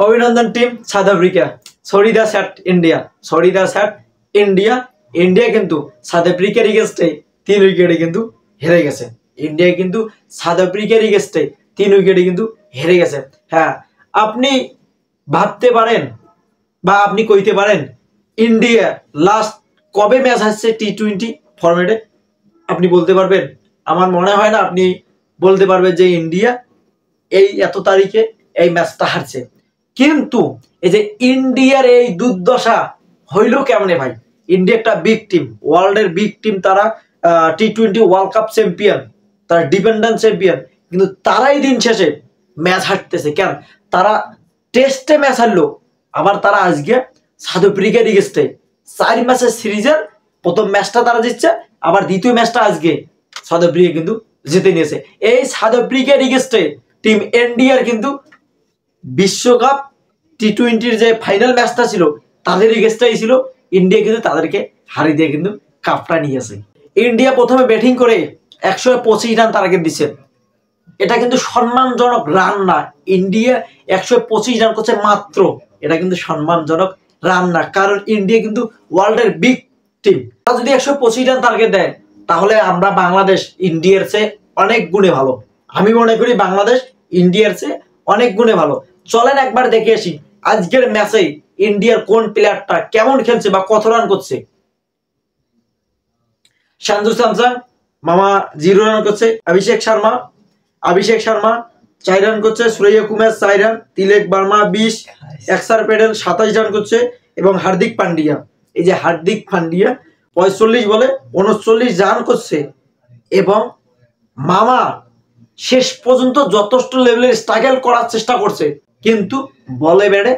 অভিনন্দন team South Africa. Sorry the sat India, sorry the sat India. India কিন্তু South আফ্রিকার এগেইনস্টে 3 উইকেটে কিন্তু হেরে গেছে। ইন্ডিয়া কিন্তু সাউথ আফ্রিকার এগেইনস্টে 3 উইকেটে কিন্তু হেরে গেছে। হ্যাঁ, আপনি ভাবতে পারেন বা আপনি কইতে পারেন ইন্ডিয়া লাস্ট কবে ম্যাচ হারছে টি-20 ফরম্যাটে? আপনি বলতে পারবেন? আমার মনে হয় না আপনি বলতে পারবেন যে ইন্ডিয়া এই এত তারিখে এই ম্যাচটা হারছে। কিন্তু এই যে ইন্ডিয়ার এই দুর্দশা হইল কেমনে ভাই? ইন্ডিয়া একটা বিগ টিম, ওয়ার্ল্ডের বিগ টিম, তারা টি-20 ওয়ার্ল্ড কাপ চ্যাম্পিয়ন, তারা ডিপেন্ডেন্ট চ্যাম্পিয়ন, কিন্তু তারাই দিন শেষে ম্যাচ হারতেছে কেন? তারা টেস্টে ম্যাচ হারলো, আবার তারা আজকে সাউথ আফ্রিকার এগেইনস্টে 4 ম্যাচের সিরিজের প্রথম ম্যাচটা তারা জিতছে, আবার দ্বিতীয় ম্যাচটা আজকে সাউথ আফ্রিকা কিন্তু জিতে নিয়েছে। এই সাউথ আফ্রিকার এগেইনস্টে টিম ইন্ডিয়ার কিন্তু বিশ্বকাপ টি-20 যে ফাইনাল ম্যাচটা ছিল তাদের এগেইনস্টেই ছিল, ইন্ডিয়া কিন্তু তাদেরকে হারিয়ে দিয়ে কিন্তু কাপটা নিয়েছে। ইন্ডিয়া প্রথমে ব্যাটিং করে 125 রান টার্গেট দিচ্ছে, এটা কিন্তু সম্মানজনক রান না। ইন্ডিয়া 125 রান করছে মাত্র, এটা কিন্তু সম্মানজনক রান না, কারণ ইন্ডিয়া কিন্তু ওয়ার্ল্ডের বিগ টিম। তারা যদি 125 রান টার্গেট দেয় তাহলে আমরা বাংলাদেশ ইন্ডিয়ার চেয়ে অনেক গুণে ভালো। আমি মনে করি বাংলাদেশ ইন্ডিয়ার চেয়ে অনেক গুণে ভালো। চলেন একবার দেখে আসি আজকের ম্যাচে ইন্ডিয়ার কোন প্লেয়ারটা কেমন খেলছে বা কত রান করছে। সঞ্জু স্যামসন মামা 0 রান করছে। অভিষেক শর্মা 4 রান করছে। সূর্য কুমার 4 রান। তিলক বর্মা 20, অক্ষর প্যাটেল 27 রান করছে। এবং হার্দিক পান্ডিয়া, এই যে হার্দিক পান্ডিয়া 45 বলে 39 রান করছে। এবং মামা শেষ পর্যন্ত যথেষ্ট লেভেলের স্ট্রাগল করার চেষ্টা করছে, কিন্তু বলে ব্যাটে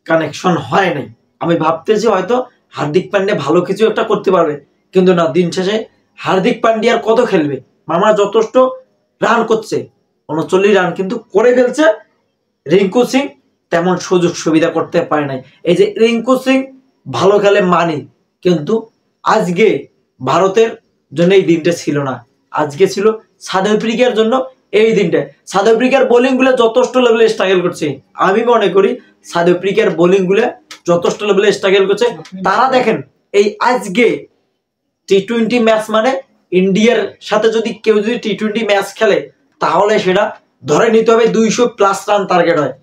কানেকশন হয় নাই। আমি ভাবতেছি হয়তো হার্দিক পান্ডিয়া ভালো কিছু একটা করতে পারবে, কিন্তু না, দিন শেষে হার্দিক পান্ডিয়ার কত খেলবে? মামা যথেষ্ট রান করছে, 39 রান কিন্তু করে ফেলছে। রিঙ্কু সিং তেমন সুযোগ সুবিধা করতে পারে নাই। এই যে রিঙ্কু সিং ভালো খেলে মানি, কিন্তু আজকে ভারতের জন্য এই দিনটা ছিল না, আজকে ছিল সাউথ আফ্রিকার জন্য এই দিনটা। সাউথ আফ্রিকার বোলিং গুলো যথেষ্ট লেভেলে স্ট্রাগল করছে। আমি মনে করি সাউথ আফ্রিকার বোলিং গুলো যথেষ্ট লেভেলে স্ট্রাগল করছে। তারা দেখেন এই আজকে টি-20 ম্যাচ মানে ইন্ডিয়ার সাথে যদি কেউ যদি টি-20 ম্যাচ খেলে তাহলে সেটা ধরে নিতে হবে 200+ রান টার্গেট হয়।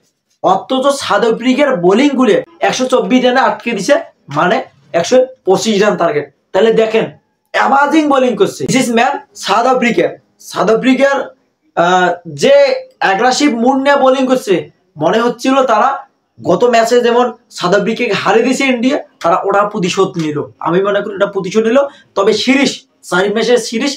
অথচ সাউথ আফ্রিকার বোলিং গুলো 124 রানে আটকে দিছে, মানে 125 রান টার্গেট। তাহলে দেখেন অ্যামাজিং বোলিং করছে this is man south Africa. South আফ্রিকার যে অ্যাগ্রেসিভ মুড নিয়ে বোলিং করছে, মনে হচ্ছিল তারা গত ম্যাচে যেমন সাউথ আফ্রিকাকে হারিয়ে দিয়েছে ইন্ডিয়া, তারা ওটা প্রতিশোধ নিল। আমি মনে করি এটা প্রতিশোধ নিল। তবে সিরিজ 4 ম্যাচের সিরিজ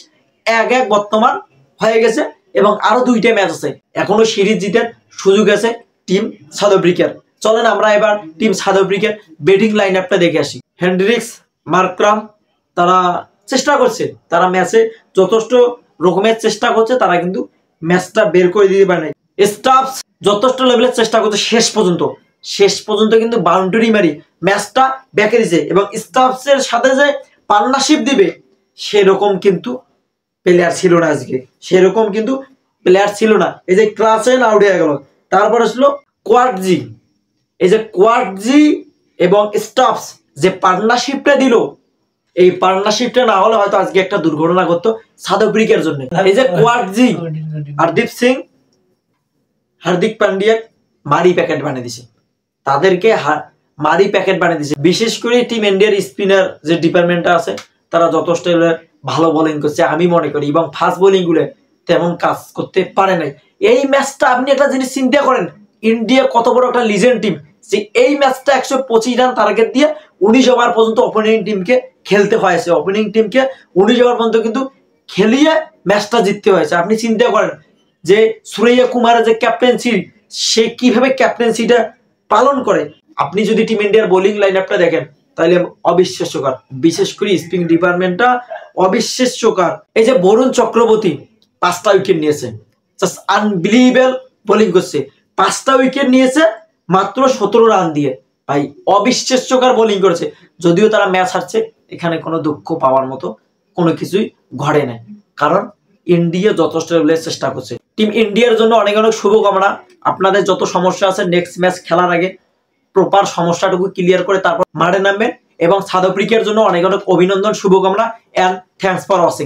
1-1 বর্তমান হয়ে গেছে এবং আরো 2টা ম্যাচ আছে, এখনো সিরিজ জিতার সুযোগ আছে টিম সাউথ আফ্রিকার। চলেন আমরা এবার টিম সাউথ আফ্রিকার ব্যাটিং লাইন আপটা দেখে আসি। হেনড্রিক্স, মার্করাম তারা চেষ্টা করছে, তারা ম্যাচে যথেষ্ট রকমের চেষ্টা করছে, তারা কিন্তু ম্যাচটা বের করে দিতে পারে নাই। স্টাফস যথেষ্ট লেভেলের চেষ্টা করছে, শেষ পর্যন্ত কিন্তু বাউন্ডারি মারি ম্যাচটা ব্যাকে দিছে। এবং স্টাফসের সাথে যে পার্টনারশিপ দিবে সেরকম কিন্তু প্লেয়ার ছিল না আজকে, সেরকম কিন্তু প্লেয়ার ছিল না। এই যে ক্লাসেন আউট হয়ে গেল, তারপরে ছিল কোয়ার্টজি। এই যে কোয়ার্টজি এবং স্টাফস যে পার্টনারশিপটা দিল, এই পার্টনারশিপটা না হলে হয়তো আজকে একটা দুর্ঘটনা ঘটতো সাউথ আফ্রিকার জন্য। এই যে কোয়ার্টজি, হরদীপ সিং, হার্দিক পান্ডিয়া মারি প্যাকেট বানিয়ে দিছে, তাদেরকে মারি প্যাকেট বানিয়ে দিছে। বিশেষ করে টিম ইন্ডিয়ার স্পিনার যে ডিপার্টমেন্টটা আছে তারা যথেষ্ট ভালো বোলিং করছে আমি মনে করি, এবং ফাস্ট বোলিং গুলো তেমন কাজ করতে পারে নাই। এই ম্যাচটা আপনি একটা জিনিস চিন্তা করেন, ইন্ডিয়া কত বড় একটা লিজেন্ড টিম, যে এই ম্যাচটা 125 রান টার্গেট দিয়ে 19 ওভার পর্যন্ত ওপেনিং টিমকে খেলতে হয়েছে। ওপেনিং টিমকে 19 ওভার পর্যন্ত কিন্তু খেলিয়ে ম্যাচটা জিততে হয়েছে। আপনি চিন্তা করেন যে সূর্য কুমারের যে ক্যাপ্টেন্সি, সে কিভাবে ক্যাপ্টেন্সিটা পালন করে। আপনি যদি টিম ইন্ডিয়ার বোলিং লাইন আপটা দেখেন তাহলে অবিশ্বাস্যকর, বিশেষ করে স্পিন ডিপার্টমেন্টটা অবিশ্বাস্যকর। এই যে বরুণ চক্রবর্তী 5টা উইকেট নিয়েছে, জাস্ট আনবিলিভেবল বোলিং করছে। 5টা উইকেট নিয়েছে মাত্র 17 রান দিয়ে, ভাই অবিশ্বাস্যকর বোলিং করেছে। যদিও তারা ম্যাচ হারছে, এখানে কোনো দুঃখ পাওয়ার মতো কোনো কিছুই ঘটে নাই, কারণ ইন্ডিয়া যথেষ্ট লেভেলের চেষ্টা করছে। টিম ইন্ডিয়ার জন্য অনেক অনেক শুভকামনা। আপনাদের যত সমস্যা আছে নেক্সট ম্যাচ খেলার আগে প্রপার সমস্যাটুকু ক্লিয়ার করে তারপর মাঠে নামবেন। এবং সাউথ আফ্রিকার জন্য অনেক অনেক অভিনন্দন, শুভকামনা, অ্যান্ড থ্যাঙ্কস ফর ওয়াচিং।